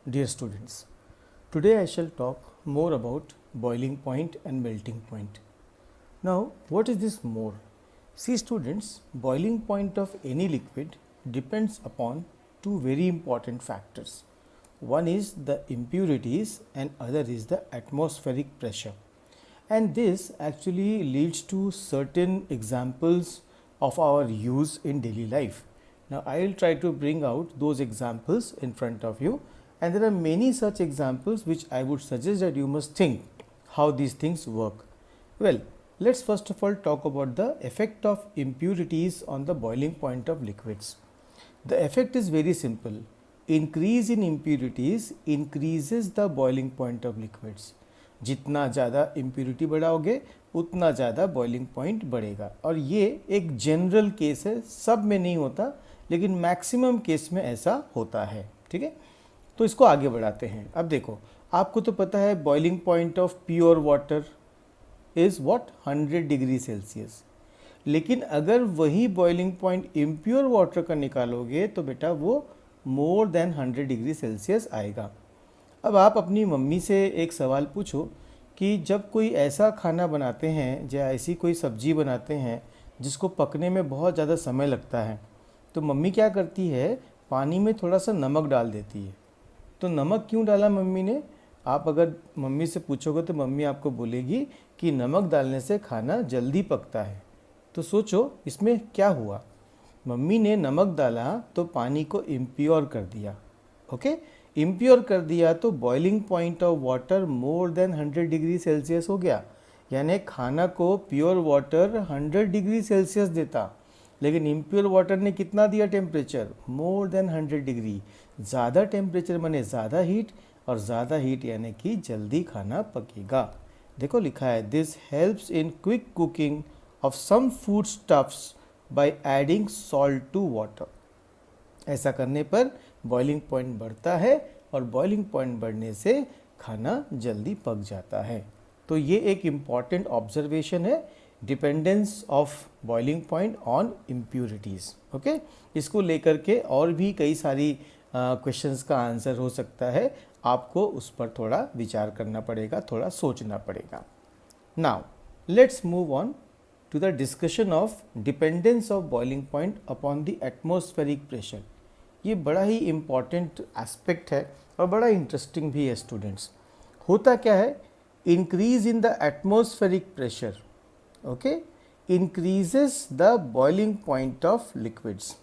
Dear students, today I shall talk more about boiling point and melting point. Now, what is this more? See students, boiling point of any liquid depends upon two very important factors. One is the impurities and other is the atmospheric pressure. And this actually leads to certain examples of our use in daily life. Now, I will try to bring out those examples in front of you, and there are many such examples which I would suggest that you must think how these things work. Well, let's first of all talk about the effect of impurities on the boiling point of liquids. The effect is very simple. Increase in impurities increases the boiling point of liquids. जितना ज़्यादा impurity बढ़ाओगे उतना ज़्यादा boiling point बढ़ेगा, और ये एक general case है, सब में नहीं होता लेकिन मैक्सिमम केस में ऐसा होता है. ठीक है, तो इसको आगे बढ़ाते हैं. अब देखो, आपको तो पता है boiling point of pure water is what 100 degree Celsius. लेकिन अगर वही बॉइलिंग पॉइंट इम्प्योर वाटर का निकालोगे तो बेटा वो मोर देन 100 डिग्री सेल्सियस आएगा. अब आप अपनी मम्मी से एक सवाल पूछो कि जब कोई ऐसा खाना बनाते हैं या ऐसी कोई सब्जी बनाते हैं जिसको पकने में बहुत ज़्यादा समय लगता है, तो मम्मी क्या करती है, पानी में थोड़ा सा नमक डाल देती है. तो नमक क्यों डाला मम्मी ने? आप अगर मम्मी से पूछोगे तो मम्मी आपको बोलेगी कि नमक डालने से खाना जल्दी पकता है. तो सोचो इसमें क्या हुआ. मम्मी ने नमक डाला तो पानी को इम्प्योर कर दिया. ओके, इम्प्योर कर दिया तो boiling point of water more than 100 degree Celsius हो गया. यानी खाना को प्योर वाटर 100 डिग्री सेल्सियस देता, लेकिन इम्प्योर वाटर ने कितना दिया टेम्परेचर? More than 100 degree. ज़्यादा टेम्परेचर माने ज़्यादा हीट, और ज़्यादा हीट यानी कि जल्दी खाना पकेगा. देखो लिखा है, this helps in quick cooking of some food stuffs by adding salt to water. ऐसा करने पर बॉइलिंग पॉइंट बढ़ता है, और बॉइलिंग पॉइंट बढ़ने से खाना जल्दी पक जाता है. तो ये एक इम्पॉर्टेंट ऑब्जर्वेशन है, dependence of boiling point on impurities. Okay, इसको लेकर के और भी कई सारी क्वेश्चंस का आंसर हो सकता है. आपको उस पर थोड़ा विचार करना पड़ेगा, थोड़ा सोचना पड़ेगा. Now let's move on to the discussion of dependence of boiling point upon the atmospheric pressure. ये बड़ा ही इम्पॉर्टेंट एस्पेक्ट है और बड़ा इंटरेस्टिंग भी है स्टूडेंट्स. होता क्या है, increase in the atmospheric pressure okay increases the boiling point of liquids.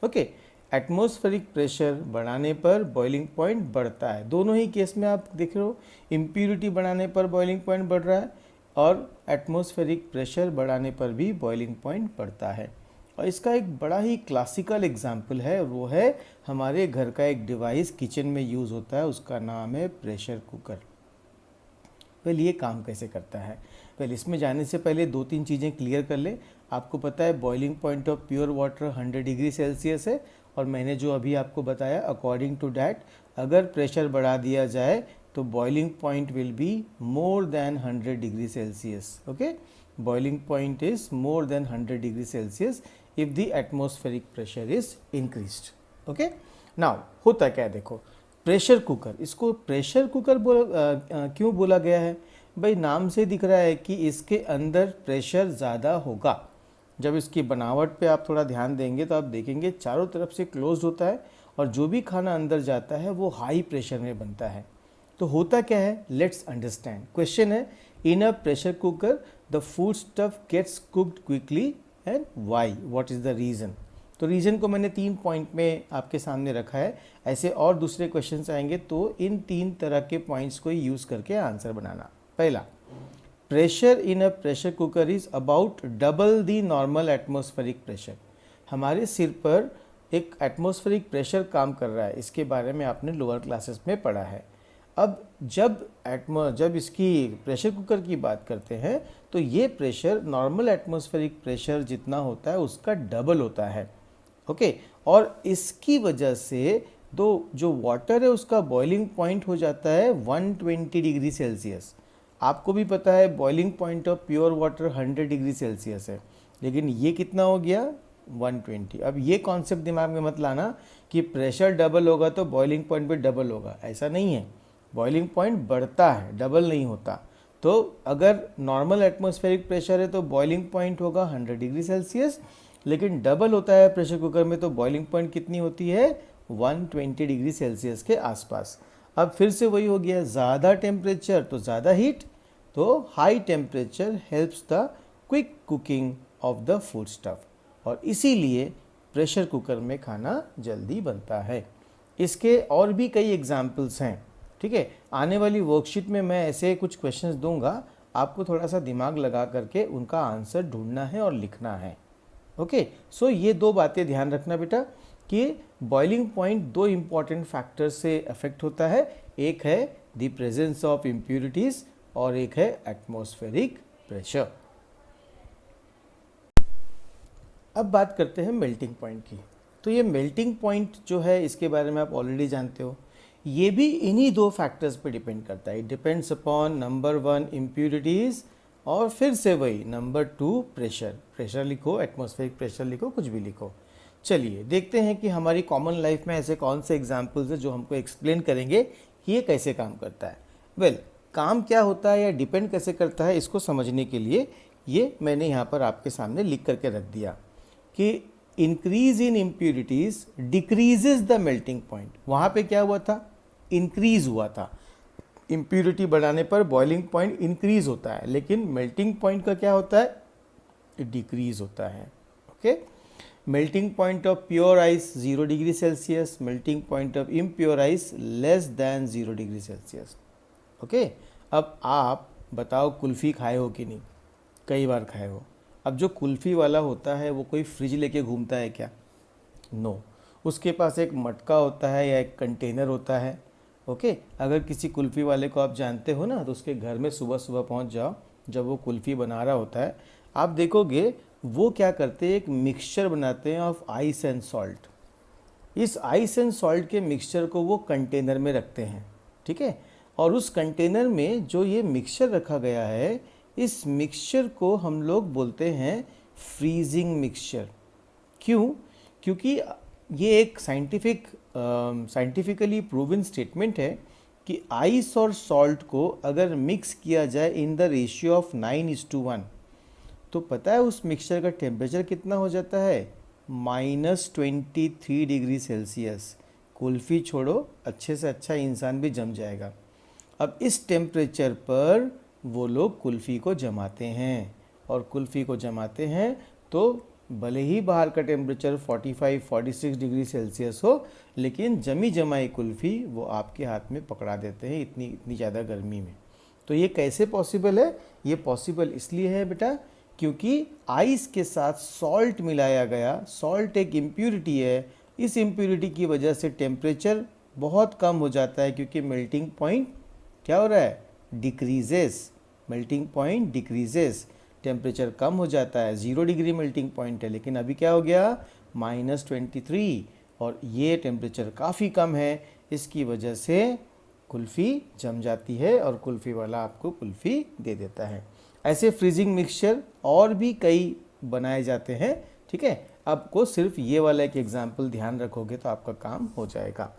Okay, atmospheric pressure बढ़ाने पर बॉइलिंग पॉइंट बढ़ता है. दोनों ही केस में आप देख रहे हो, इम्प्यूरिटी बढ़ाने पर बॉइलिंग पॉइंट बढ़ रहा है और एटमॉस्फेरिक प्रेशर बढ़ाने पर भी बॉइलिंग पॉइंट बढ़ता है. और इसका एक बड़ा ही क्लासिकल एग्जाम्पल है, वो है हमारे घर का एक डिवाइस किचन में यूज़ होता है, उसका नाम है प्रेशर कुकर. वेल, ये काम कैसे करता है? वेल, इसमें जाने से पहले दो तीन चीज़ें क्लियर कर ले. आपको पता है boiling point of pure water 100 degree Celsius है, और मैंने जो अभी आपको बताया अकॉर्डिंग टू डैट अगर प्रेशर बढ़ा दिया जाए तो boiling point will be more than 100 degree Celsius. Okay, boiling point is more then 100 degree Celsius if the atmospheric pressure is increased. Okay, now होता क्या है, देखो प्रेशर कुकर, इसको प्रेशर कुकर क्यों बोला गया है? भाई नाम से दिख रहा है कि इसके अंदर प्रेशर ज़्यादा होगा. जब इसकी बनावट पे आप थोड़ा ध्यान देंगे तो आप देखेंगे चारों तरफ से क्लोज होता है, और जो भी खाना अंदर जाता है वो हाई प्रेशर में बनता है. तो होता क्या है, लेट्स अंडरस्टैंड. क्वेश्चन है, in a pressure cooker the food stuff gets cooked quickly and why, what is the reason? तो रीज़न को मैंने 3 पॉइंट में आपके सामने रखा है. ऐसे और दूसरे क्वेश्चंस आएंगे तो इन 3 तरह के पॉइंट्स को यूज़ करके आंसर बनाना. पहला, pressure in a pressure cooker is about double the normal atmospheric pressure. हमारे सिर पर एक एटमॉस्फेरिक प्रेशर काम कर रहा है, इसके बारे में आपने लोअर क्लासेस में पढ़ा है. अब जब इसकी प्रेशर कुकर की बात करते हैं तो ये प्रेशर नॉर्मल एटमॉस्फेरिक प्रेशर जितना होता है उसका डबल होता है. ओके, और इसकी वजह से जो वाटर है उसका बॉइलिंग पॉइंट हो जाता है 120 डिग्री सेल्सियस. आपको भी पता है boiling point of pure water 100 degree Celsius है, लेकिन ये कितना हो गया 120। अब ये कॉन्सेप्ट दिमाग में मत लाना कि प्रेशर डबल होगा तो बॉइलिंग पॉइंट भी डबल होगा, ऐसा नहीं है। बॉइलिंग पॉइंट बढ़ता है, डबल नहीं होता। तो अगर नॉर्मल एटमॉस्फेरिक प्रेशर है तो बॉइलिंग पॉइंट होगा 100 डिग्री सेल्सियस, लेकिन डबल होता है प्रेशर कुकर में तो बॉइलिंग पॉइंट कितनी होती है, 120 डिग्री सेल्सियस के आसपास। अब फिर से वही हो गया, ज़्यादा टेम्परेचर तो ज़्यादा हीट, तो high temperature helps the quick cooking of the food stuff, और इसीलिए प्रेशर कुकर में खाना जल्दी बनता है। इसके और भी कई एग्जाम्पल्स हैं, ठीक है। आने वाली वर्कशीट में मैं ऐसे कुछ क्वेश्चंस दूंगा, आपको थोड़ा सा दिमाग लगा करके उनका आंसर ढूंढना है और लिखना है। ओके, सो ये दो बातें ध्यान रखना बेटा कि बॉइलिंग पॉइंट दो इम्पॉर्टेंट फैक्टर से अफेक्ट होता है, एक है द प्रेजेंस ऑफ इम्प्यूरिटीज और एक है एटमॉस्फेरिक प्रेशर। अब बात करते हैं मेल्टिंग पॉइंट की। तो ये मेल्टिंग पॉइंट जो है इसके बारे में आप ऑलरेडी जानते हो, ये भी इन्हीं दो फैक्टर्स पे डिपेंड करता है। It depends upon number 1 impurities और फिर से वही नंबर 2 प्रेशर। प्रेशर लिखो, एटमॉस्फेरिक प्रेशर लिखो, कुछ भी लिखो। चलिए देखते हैं कि हमारी कॉमन लाइफ में ऐसे कौन से एग्जाम्पल्स हैं जो हमको एक्सप्लेन करेंगे कि ये कैसे काम करता है। वेल, काम क्या होता है या डिपेंड कैसे करता है, इसको समझने के लिए ये मैंने यहाँ पर आपके सामने लिख करके रख दिया कि increase in impurities decreases the melting point. वहाँ पे क्या हुआ था, इंक्रीज हुआ था। इम्प्यूरिटी बढ़ाने पर बॉइलिंग पॉइंट इंक्रीज होता है, लेकिन मेल्टिंग पॉइंट का क्या होता है, डिक्रीज होता है। Okay, melting point of pure ice 0 degree Celsius, melting point of impure ice less than 0 degree Celsius. Okay, अब आप बताओ कुल्फ़ी खाए हो कि नहीं, कई बार खाए हो। अब जो कुल्फ़ी वाला होता है वो कोई फ्रिज लेके घूमता है क्या, नो, उसके पास एक मटका होता है या एक कंटेनर होता है। ओके, अगर किसी कुल्फ़ी वाले को आप जानते हो ना, तो उसके घर में सुबह सुबह पहुंच जाओ, जब वो कुल्फ़ी बना रहा होता है, आप देखोगे वो क्या करते हैं, एक मिक्सचर बनाते हैं ऑफ आइस एंड सॉल्ट। इस आइस एंड सॉल्ट के मिक्सचर को वो कंटेनर में रखते हैं, ठीक है। और उस कंटेनर में जो ये मिक्सचर रखा गया है, इस मिक्सचर को हम लोग बोलते हैं फ्रीजिंग मिक्सचर। क्यों, क्योंकि ये एक साइंटिफिकली प्रूवन स्टेटमेंट है कि आइस और सॉल्ट को अगर मिक्स किया जाए इन द रेशियो ऑफ 9:1, तो पता है उस मिक्सचर का टेम्परेचर कितना हो जाता है, -23 डिग्री सेल्सियस। कुल्फ़ी छोड़ो, अच्छे से अच्छा इंसान भी जम जाएगा। अब इस टेम्परेचर पर वो लोग कुल्फ़ी को जमाते हैं, और कुल्फ़ी को जमाते हैं तो भले ही बाहर का टेम्परेचर 45-46 डिग्री सेल्सियस हो, लेकिन जमी जमाई कुल्फ़ी वो आपके हाथ में पकड़ा देते हैं इतनी ज़्यादा गर्मी में। तो ये कैसे पॉसिबल है, ये पॉसिबल इसलिए है बेटा क्योंकि आइस के साथ सॉल्ट मिलाया गया। सॉल्ट एक इम्प्यूरिटी है, इस इम्प्यूरिटी की वजह से टेम्परेचर बहुत कम हो जाता है, क्योंकि मेल्टिंग पॉइंट क्या हो रहा है, decreases. Melting point decreases, temperature कम हो जाता है। 0 डिग्री मेल्टिंग पॉइंट है, लेकिन अभी क्या हो गया, -23, और ये टेम्परेचर काफ़ी कम है। इसकी वजह से कुल्फ़ी जम जाती है और कुल्फ़ी वाला आपको कुल्फ़ी दे देता है। ऐसे फ्रीजिंग मिक्सचर और भी कई बनाए जाते हैं, ठीक है। आपको सिर्फ ये वाला एक एग्जाम्पल ध्यान रखोगे तो आपका काम हो जाएगा।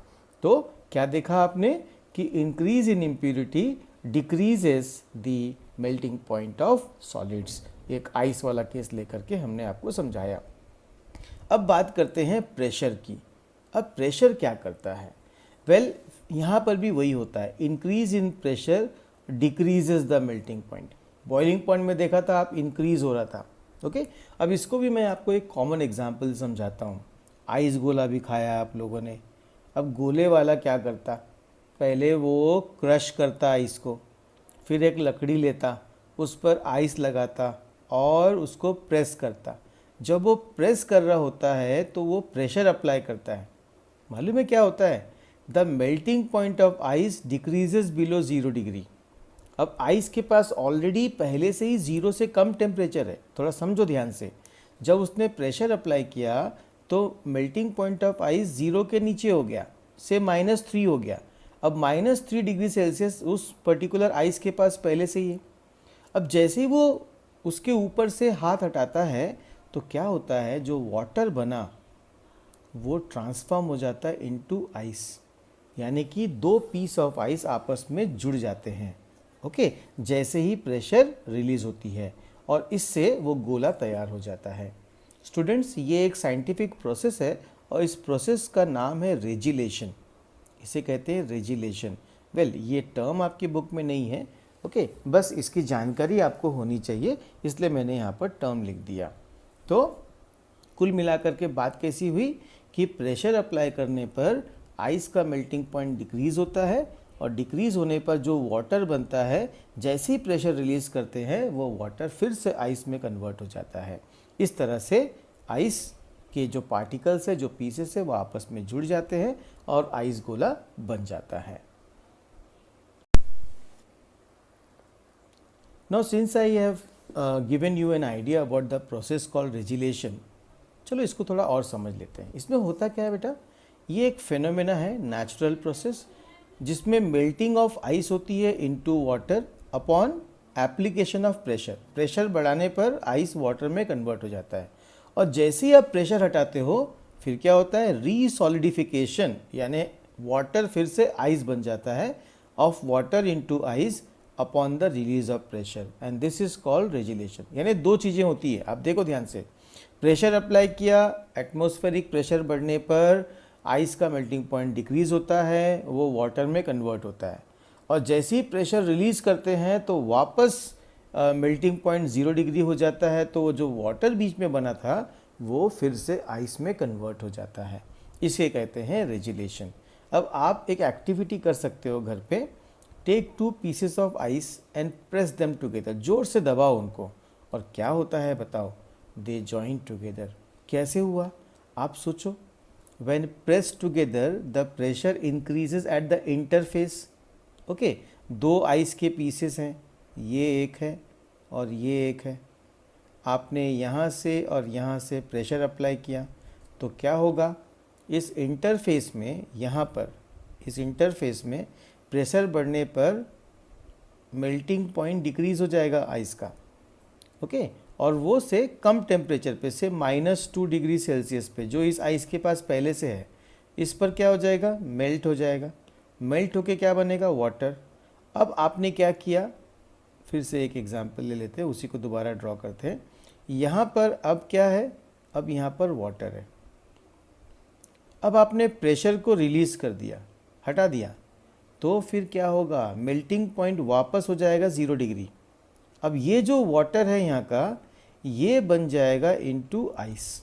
तो क्या देखा आपने कि increase in impurity decreases the melting point of solids. एक आइस वाला केस लेकर के हमने आपको समझाया। अब बात करते हैं प्रेशर की। अब प्रेशर क्या करता है, वेल यहाँ पर भी वही होता है, increase in pressure decreases the melting point. Boiling point में देखा था आप, इंक्रीज हो रहा था। ओके, अब इसको भी मैं आपको एक कॉमन एग्जांपल समझाता हूँ। आइस गोला भी खाया आप लोगों ने। अब गोले वाला क्या करता, पहले वो क्रश करता आइस को, फिर एक लकड़ी लेता, उस पर आइस लगाता और उसको प्रेस करता। जब वो प्रेस कर रहा होता है तो वो प्रेशर अप्लाई करता है। मालूम है क्या होता है, the melting point of ice decreases below 0 degree. अब आइस के पास ऑलरेडी पहले से ही 0 से कम टेम्परेचर है, थोड़ा समझो ध्यान से। जब उसने प्रेशर अप्लाई किया तो मेल्टिंग पॉइंट ऑफ आइस 0 के नीचे हो गया, से -3 हो गया। अब -3 डिग्री सेल्सियस उस पर्टिकुलर आइस के पास पहले से ही है। अब जैसे ही वो उसके ऊपर से हाथ हटाता है तो क्या होता है, जो वाटर बना वो ट्रांसफॉर्म हो जाता है इनटू आइस, यानी कि दो पीस ऑफ आइस आपस में जुड़ जाते हैं। ओके, जैसे ही प्रेशर रिलीज होती है और इससे वो गोला तैयार हो जाता है। स्टूडेंट्स, ये एक साइंटिफिक प्रोसेस है और इस प्रोसेस का नाम है रेजिलेशन। इसे कहते हैं रेजिलेशन। वेल, ये टर्म आपकी बुक में नहीं है, ओके, बस इसकी जानकारी आपको होनी चाहिए, इसलिए मैंने यहाँ पर टर्म लिख दिया। तो कुल मिलाकर के बात कैसी हुई कि प्रेशर अप्लाई करने पर आइस का मेल्टिंग पॉइंट डिक्रीज़ होता है और डिक्रीज़ होने पर जो वाटर बनता है, जैसे ही प्रेशर रिलीज़ करते हैं वो वाटर फिर से आइस में कन्वर्ट हो जाता है। इस तरह से आइस के जो पार्टिकल्स है, जो पीसेस है, वो आपस में जुड़ जाते हैं और आइस गोला बन जाता है। Now since I have given you an idea about the process called रेजिलेशन, चलो इसको थोड़ा और समझ लेते हैं। इसमें होता क्या है बेटा, ये एक फेनोमेना है, नेचुरल प्रोसेस, जिसमें मेल्टिंग ऑफ आइस होती है into water upon application of pressure. Pressure बढ़ाने पर आइस वाटर में कन्वर्ट हो जाता है और जैसे ही आप प्रेशर हटाते हो फिर क्या होता है, रीसॉलिडिफिकेशन, यानी वाटर फिर से आइस बन जाता है, of water into ice upon the release of pressure, and this is called regelation. यानी दो चीज़ें होती है, आप देखो ध्यान से, प्रेशर अप्लाई किया, एटमॉस्फेरिक प्रेशर बढ़ने पर आइस का मेल्टिंग पॉइंट डिक्रीज होता है, वो वाटर में कन्वर्ट होता है, और जैसे ही प्रेशर रिलीज करते हैं तो वापस मेल्टिंग पॉइंट 0 डिग्री हो जाता है, तो वो जो वाटर बीच में बना था वो फिर से आइस में कन्वर्ट हो जाता है। इसे कहते हैं रेजिलेशन। अब आप एक एक्टिविटी कर सकते हो घर पे, take 2 pieces of ice and press them together, जोर से दबाओ उनको, और क्या होता है बताओ, दे जॉइन टुगेदर। कैसे हुआ आप सोचो, when press together the pressure increases at the interface. Okay, 2 ice के पीसेस हैं, ये एक है और ये एक है, आपने यहाँ से और यहाँ से प्रेशर अप्लाई किया तो क्या होगा, इस इंटरफेस में, यहाँ पर इस इंटरफेस में प्रेशर बढ़ने पर मेल्टिंग पॉइंट डिक्रीज हो जाएगा आइस का। ओके, और वो से कम टेम्परेचर पे, से -2 डिग्री सेल्सियस पे, जो इस आइस के पास पहले से है, इस पर क्या हो जाएगा, मेल्ट हो जाएगा। मेल्ट होके क्या बनेगा, वाटर। अब आपने क्या किया, फिर से एक एग्जांपल ले लेते हैं, उसी को दोबारा ड्रॉ करते हैं। यहाँ पर अब क्या है, अब यहाँ पर वाटर है। अब आपने प्रेशर को रिलीज कर दिया, हटा दिया, तो फिर क्या होगा, मेल्टिंग पॉइंट वापस हो जाएगा 0 डिग्री। अब ये जो वाटर है यहाँ का, ये बन जाएगा इनटू आइस,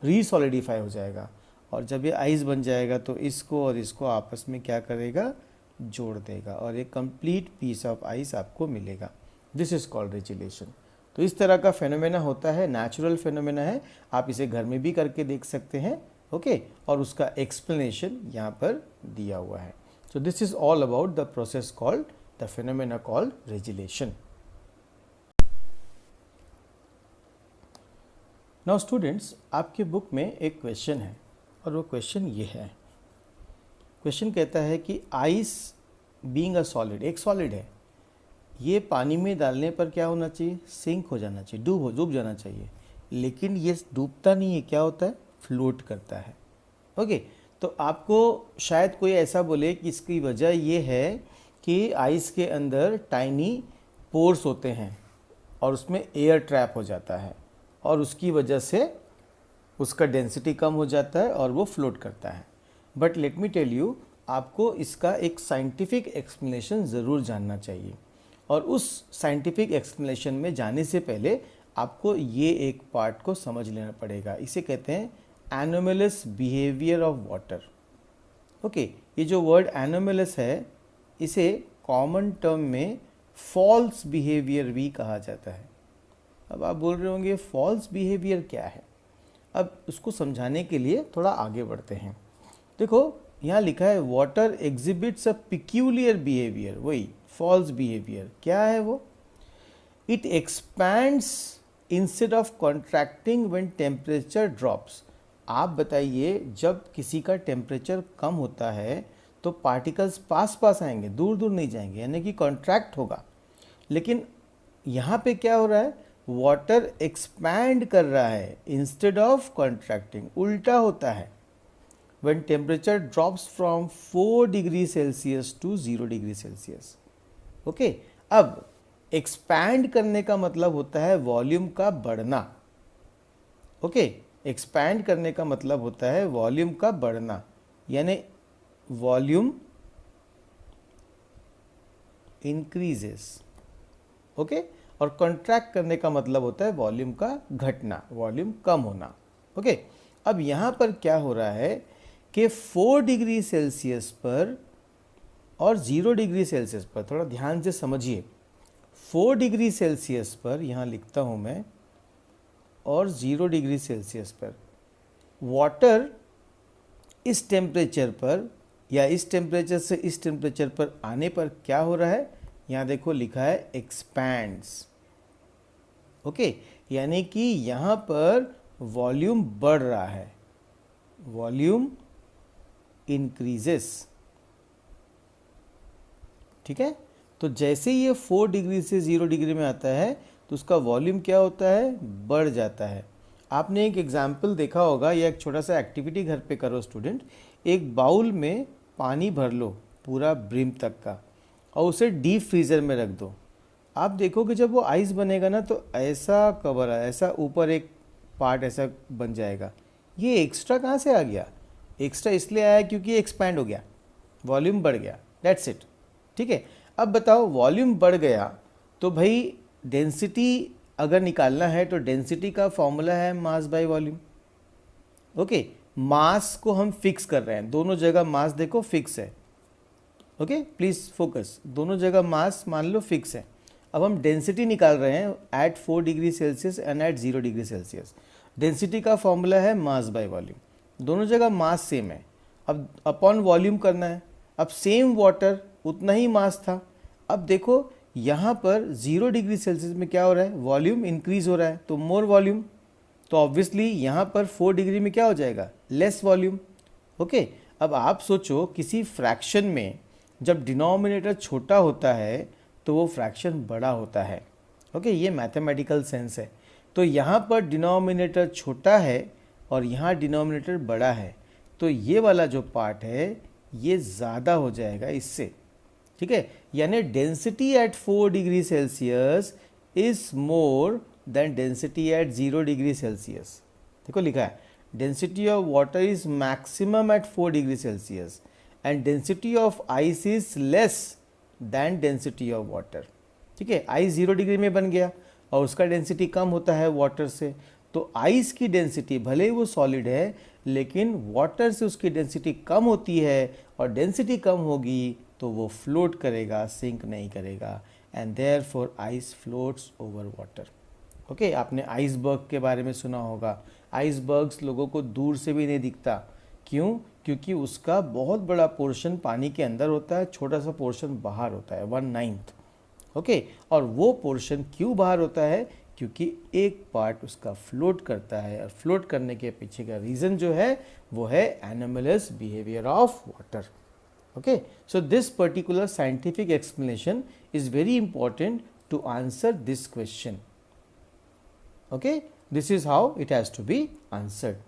रीसॉलिडिफाई हो जाएगा, और जब ये आइस बन जाएगा तो इसको और इसको आपस में क्या करेगा, जोड़ देगा, और एक कंप्लीट पीस ऑफ आइस आपको मिलेगा। This is called regelation. तो इस तरह का फेनोमेना होता है, नेचुरल फेनोमेना है, आप इसे घर में भी करके देख सकते हैं। ओके, और उसका एक्सप्लेनेशन यहाँ पर दिया हुआ है। So this is all about the process called, the phenomena called रेजिलेशन। Now students, आपके बुक में एक क्वेश्चन है और वो क्वेश्चन ये है। क्वेश्चन कहता है कि आइस बीइंग अ सॉलिड, एक सॉलिड है, ये पानी में डालने पर क्या होना चाहिए, सिंक हो जाना चाहिए, डूब जाना चाहिए, लेकिन ये डूबता नहीं है, क्या होता है, फ्लोट करता है। ओके, तो आपको शायद कोई ऐसा बोले कि इसकी वजह ये है कि आइस के अंदर टाइनी पोर्स होते हैं और उसमें एयर ट्रैप हो जाता है और उसकी वजह से उसका डेंसिटी कम हो जाता है और वो फ्लोट करता है। But let me tell you, आपको इसका एक साइंटिफिक एक्सप्लेनेशन ज़रूर जानना चाहिए, और उस साइंटिफिक एक्सप्लेनेशन में जाने से पहले आपको ये एक पार्ट को समझ लेना पड़ेगा। इसे कहते हैं anomalous behaviour of water. Okay, ये जो वर्ड एनोमलस है, इसे कॉमन टर्म में फॉल्स बिहेवियर भी कहा जाता है। अब आप बोल रहे होंगे फॉल्स बिहेवियर क्या है, अब उसको समझाने के लिए थोड़ा आगे बढ़ते हैं। देखो यहाँ लिखा है वाटर एग्जिबिट्स अ पिक्यूलियर बिहेवियर, वही फॉल्स बिहेवियर। क्या है वो, it expands instead of contracting when temperature drops. आप बताइए, जब किसी का टेम्परेचर कम होता है तो पार्टिकल्स पास पास आएंगे, दूर दूर नहीं जाएंगे, यानी कि कॉन्ट्रैक्ट होगा। लेकिन यहाँ पे क्या हो रहा है, वाटर एक्सपैंड कर रहा है इंस्टेड ऑफ कॉन्ट्रैक्टिंग, उल्टा होता है when temperature drops from 4 degree Celsius to 0 degree Celsius. Okay, अब एक्सपैंड करने का मतलब होता है वॉल्यूम का बढ़ना। ओके, एक्सपैंड करने का मतलब होता है वॉल्यूम का बढ़ना, यानी वॉल्यूम इंक्रीजेस। ओके, और कॉन्ट्रैक्ट करने का मतलब होता है वॉल्यूम का घटना, वॉल्यूम कम होना। ओके, अब यहाँ पर क्या हो रहा है कि 4 डिग्री सेल्सियस पर और 0 डिग्री सेल्सियस पर, थोड़ा ध्यान से समझिए, 4 डिग्री सेल्सियस पर यहाँ लिखता हूँ मैं, और 0 डिग्री सेल्सियस पर वाटर इस टेम्परेचर पर या इस टेम्परेचर से इस टेम्परेचर पर आने पर क्या हो रहा है, यहाँ देखो लिखा है एक्सपैंड्स। ओके, यानी कि यहाँ पर वॉल्यूम बढ़ रहा है, वॉल्यूम इंक्रीजेस। ठीक है, तो जैसे ये 4 डिग्री से 0 डिग्री में आता है तो उसका वॉल्यूम क्या होता है, बढ़ जाता है। आपने एक एग्जाम्पल देखा होगा, या एक छोटा सा एक्टिविटी घर पे करो स्टूडेंट, एक बाउल में पानी भर लो पूरा ब्रिम तक का और उसे डीप फ्रीज़र में रख दो। आप देखोगे जब वो आइस बनेगा ना तो ऐसा कवर है, ऐसा ऊपर एक पार्ट ऐसा बन जाएगा। ये एक्स्ट्रा कहाँ से आ गया, एक्स्ट्रा इसलिए आया क्योंकि एक्सपैंड हो गया, वॉल्यूम बढ़ गया, दैट्स इट। ठीक है, अब बताओ वॉल्यूम बढ़ गया तो भाई डेंसिटी अगर निकालना है तो डेंसिटी का फॉर्मूला है मास बाय वॉल्यूम। ओके, मास को हम फिक्स कर रहे हैं, दोनों जगह मास देखो फिक्स है। ओके, प्लीज़ फोकस, दोनों जगह मास मान लो फिक्स है। अब हम डेंसिटी निकाल रहे हैं at 4 degree Celsius and at 0 degree Celsius. Density का फॉर्मूला है मास बाय वॉल्यूम, दोनों जगह मास सेम है। अब अपॉन वॉल्यूम करना है, अब सेम वाटर उतना ही मास था। अब देखो यहाँ पर 0 डिग्री सेल्सियस में क्या हो रहा है, वॉल्यूम इंक्रीज हो रहा है, तो मोर वॉल्यूम, तो ऑब्वियसली यहाँ पर 4 डिग्री में क्या हो जाएगा, लेस वॉल्यूम। ओके, अब आप सोचो किसी फ्रैक्शन में जब डिनोमिनेटर छोटा होता है तो वो फ्रैक्शन बड़ा होता है। ओके, ये मैथमेटिकल सेंस है। तो यहाँ पर डिनोमिनेटर छोटा है और यहाँ डिनोमिनेटर बड़ा है, तो ये वाला जो पार्ट है ये ज़्यादा हो जाएगा इससे। ठीक है, यानी density at 4 degree Celsius is more than density at 0 degree Celsius. देखो लिखा है density of water is maximum at 4 degree Celsius and density of ice is less than density of water. ठीक है, आइस 0 डिग्री में बन गया और उसका डेंसिटी कम होता है वाटर से, तो आइस की डेंसिटी भले ही वो सॉलिड है लेकिन वाटर से उसकी डेंसिटी कम होती है, और डेंसिटी कम होगी तो वो फ्लोट करेगा, सिंक नहीं करेगा, and therefore ice floats over water. Okay, आपने आइसबर्ग के बारे में सुना होगा। आइसबर्ग्स लोगों को दूर से भी नहीं दिखता, क्यों, क्योंकि उसका बहुत बड़ा पोर्शन पानी के अंदर होता है, छोटा सा पोर्शन बाहर होता है, 1/9। ओके, और वो पोर्शन क्यों बाहर होता है, क्योंकि एक पार्ट उसका फ्लोट करता है, और फ्लोट करने के पीछे का रीज़न जो है वो है anomalous behaviour of water. Okay, so this particular scientific explanation is very important to answer this question. Okay, this is how it has to be answered.